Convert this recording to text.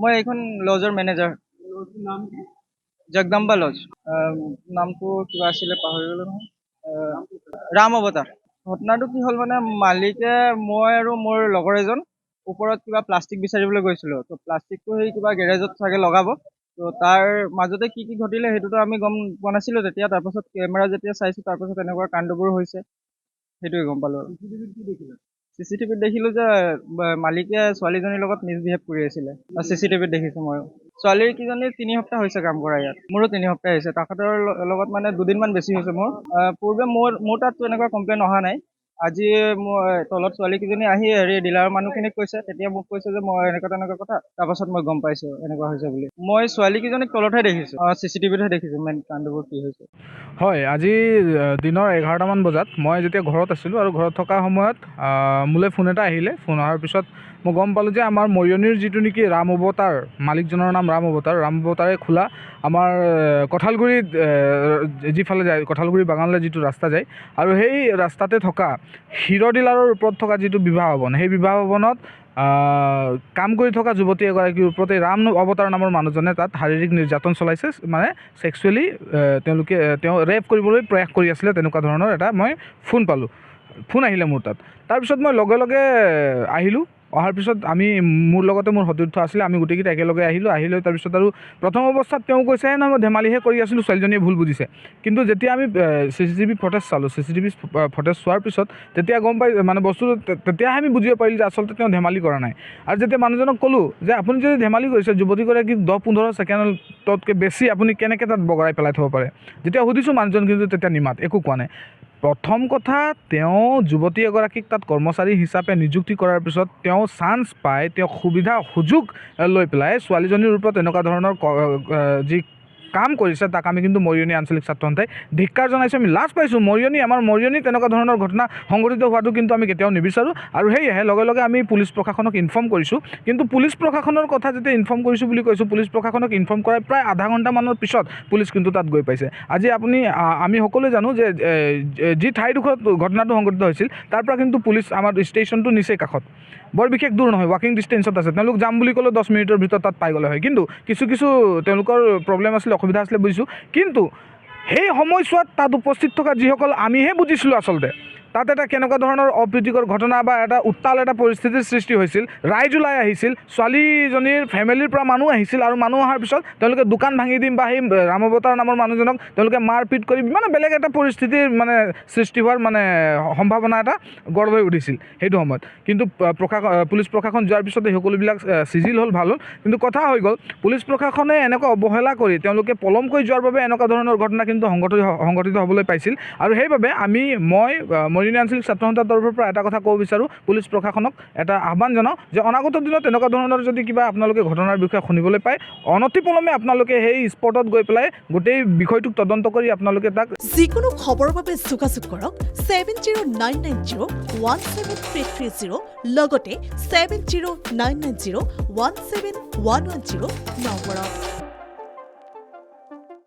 মই এইখন লজৰ মেনেজাৰ। নাম কি? জগদম্বা লজ। নামটো কিবা আছিলে পাহৰি গ'লো নহয়। ৰাম অৱতাৰ। ঘটনাটো কি হ'ল মানে মালিকে মই আৰু মোৰ লগৰ এজন ওপৰত কিবা প্লাষ্টিক বিচাৰিবলৈ গৈছিলোঁ। তো প্লাষ্টিকটো সেই কিবা গেৰেজত চাগে লগাব। তো তাৰ মাজতে কি কি ঘটিলে সেইটোতো আমি গম পোৱা নাছিলোঁ তেতিয়া। তাৰপাছত কেমেৰা যেতিয়া চাইছোঁ তাৰপাছত এনেকুৱা কাণ্ডবোৰ হৈছে সেইটোৱে গম পালোঁ আৰু। CCTV কি দেখিলা? চিচিটিভিত দেখিলোঁ যে মালিকে ছোৱালীজনীৰ লগত মিছবিহেভ কৰি আছিলে। চিচিটিভিত দেখিছোঁ ময়ো। ছোৱালীৰ কিজনী 3 সপ্তাহ হৈছে কাম কৰা ইয়াত। মোৰো 3 সপ্তাহ হৈছে। তেখেতৰ লগত মানে 2 দিনমান বেছি হৈছে মোৰ। পূৰ্বে মোৰ তাততো এনেকুৱা কমপ্লেইন অহা নাই। আজি মোৰ তলত ছোৱালী কেইজনী আহি ডিলাৰৰ মানুহখিনিক কৈছে, তেতিয়া মোক কৈছে যে মই এনেকুৱা তেনেকুৱা কথা। তাৰপাছত মই গম পাইছোঁ এনেকুৱা হৈছে বুলি। মই ছোৱালী কেইজনীক তলতহে দেখিছোঁ, চিচিটিভিতহে দেখিছোঁ মেইন কাণ্ডবোৰ কি হৈছে। হয়, আজি দিনৰ 11টামান বজাত মই যেতিয়া ঘৰত আছিলোঁ আৰু ঘৰত থকা সময়ত মোলৈ ফোন এটা আহিলে। ফোন অহাৰ পিছত মই গম পালোঁ যে আমাৰ মৰিয়নিৰ যিটো নেকি ৰাম অৱতাৰ, মালিকজনৰ নাম ৰাম অৱতাৰে খোলা আমাৰ কঁঠালগুৰিত যিফালে যায়, কঁঠালগুৰি বাগানলৈ যিটো ৰাস্তা যায়, আৰু সেই ৰাস্তাতে থকা হিৰ' ডিলাৰৰ ওপৰত থকা যিটো বিবাহ ভৱন, সেই বিবাহ ভৱনত কাম কৰি থকা যুৱতী এগৰাকীৰ ওপৰতে ৰাম অৱতাৰ নামৰ মানুহজনে তাত শাৰীৰিক নিৰ্যাতন চলাইছে, মানে ছেক্সুৱেলি তেওঁ ৰেপ কৰিবলৈ প্ৰয়াস কৰি আছিলে, তেনেকুৱা ধৰণৰ এটা মই ফোন আহিলে মোৰ তাত। তাৰপিছত মই লগে লগে আহিলোঁ। অহাৰ পিছত মোৰ লগতে মোৰ সতীৰ্থ আছিলে, আমি গোটেইকেইটা একেলগে আহি লৈ তাৰপিছত আৰু প্ৰথম অৱস্থাত তেওঁ কৈছে নহয় মই ধেমালিহে কৰি আছিলোঁ, ছোৱালীজনীয়ে ভুল বুজিছে। কিন্তু যেতিয়া আমি চিচিটিভি ফুটেজ চালোঁ, চিচিটিভি ফুটেজ চোৱাৰ পিছত তেতিয়া গম পাই মানে বস্তুটো তেতিয়াহে আমি বুজিব পাৰিলোঁ যে আচলতে তেওঁ ধেমালি কৰা নাই। আৰু যেতিয়া মানুহজনক ক'লোঁ যে আপুনি যদি ধেমালি কৰিছে, যুৱতীগৰাকীক 10-15 ছেকেণ্ডতকৈ বেছি আপুনি কেনেকৈ তাত বগৰাই পেলাই থ'ব পাৰে। যেতিয়া সুধিছোঁ মানুহজন কিন্তু তেতিয়া নিমাত, একো কোৱা নাই। প্ৰথম কথা, তেওঁ যুৱতী এগৰাকীক তাত কৰ্মচাৰী হিচাপে নিযুক্তি কৰাৰ পিছত তেওঁ চান্স পায়, তেওঁ সুযোগ লৈ পেলাই ছোৱালীজনীৰ ওপৰত এনেকুৱা ধৰণৰ যি কাম কৰিছে তাক আমি কিন্তু মৰিয়নি আঞ্চলিক ছাত্ৰ সন্থাই ধিক্কাৰ জনাইছোঁ। আমি লাজ পাইছোঁ। আমাৰ মৰিয়নিত তেনেকুৱা ধৰণৰ ঘটনা সংঘটিত হোৱাটো কিন্তু আমি কেতিয়াও নিবিচাৰোঁ। আৰু সেয়েহে লগে লগে আমি পুলিচ প্ৰশাসনক ইনফৰ্ম কৰিছোঁ। কিন্তু পুলিচ প্ৰশাসনৰ কথা যেতিয়া ইনফৰ্ম কৰিছোঁ বুলি কৈছোঁ, পুলিচ প্ৰশাসনক ইনফৰ্ম কৰাৰ প্ৰায় আধা ঘণ্টামানৰ পিছত পুলিচ কিন্তু তাত গৈ পাইছে। আজি আমি সকলোৱে জানো যে যি ঠাইডোখৰত ঘটনাটো সংঘটিত হৈছিল তাৰ পৰা কিন্তু পুলিচ আমাৰ ষ্টেচনটো নিচেই কাষত, বৰ বিশেষ দূৰ নহয়, ৱাকিং ডিষ্টেঞ্চত আছে। তেওঁলোক যাম বুলি ক'লেও 10 মিনিটৰ ভিতৰত তাত পাই গ'লে হয়। কিন্তু কিছু তেওঁলোকৰ প্ৰব্লেম আছিলে, অসুবিধা আছিলে বুজিছোঁ। কিন্তু সেই সময়ছোৱাত তাত উপস্থিত থকা যিসকল আমিহে বুজিছিলোঁ আচলতে তাত এটা কেনেকুৱা ধৰণৰ অপ্ৰীতিকৰ ঘটনা বা এটা উত্তাল এটা পৰিস্থিতিৰ সৃষ্টি হৈছিল। ৰাইজ ওলাই আহিছিল, ছোৱালীজনীৰ ফেমিলিৰ পৰা মানুহ আহিছিল, আৰু মানুহ অহাৰ পিছত তেওঁলোকে দোকান ভাঙি দিম বা সেই ৰাম অৱতাৰ নামৰ মানুহজনক তেওঁলোকে মাৰপিট কৰি মানে বেলেগ এটা পৰিস্থিতিৰ মানে সৃষ্টি হোৱাৰ মানে সম্ভাৱনা এটা গঢ় লৈ উঠিছিল সেইটো সময়ত। কিন্তু পুলিচ প্ৰশাসন যোৱাৰ পিছত এই সকলোবিলাক চিজিল হ'ল, ভাল হ'ল। কিন্তু কথা হৈ গ'ল, পুলিচ প্ৰশাসনে এনেকুৱা অৱহেলা কৰি তেওঁলোকে পলমকৈ যোৱাৰ বাবে এনেকুৱা ধৰণৰ ঘটনা কিন্তু সংঘটিত হ'বলৈ পাইছিল। আৰু সেইবাবে মই মৰিয়নি আঞ্চলিক ছাত্ৰ সন্থাৰ তৰফৰ পৰা এটা কথা ক'ব বিচাৰোঁ, পুলিচ প্ৰশাসনক এটা আহ্বান জনাওঁ যে অনাগত দিনত এনেকুৱা ধৰণৰ যদি কিবা আপোনালোকে ঘটনাৰ বিষয়ে শুনিবলৈ পায়, অনতিপলমে আপোনালোকে সেই স্পটত গৈ পেলাই গোটেই বিষয়টোক তদন্ত কৰি আপোনালোকে তাক যিকোনো খবৰৰ বাবে যোগাযোগ কৰক 7099017330 লগতে 7099017110 নম্বৰত।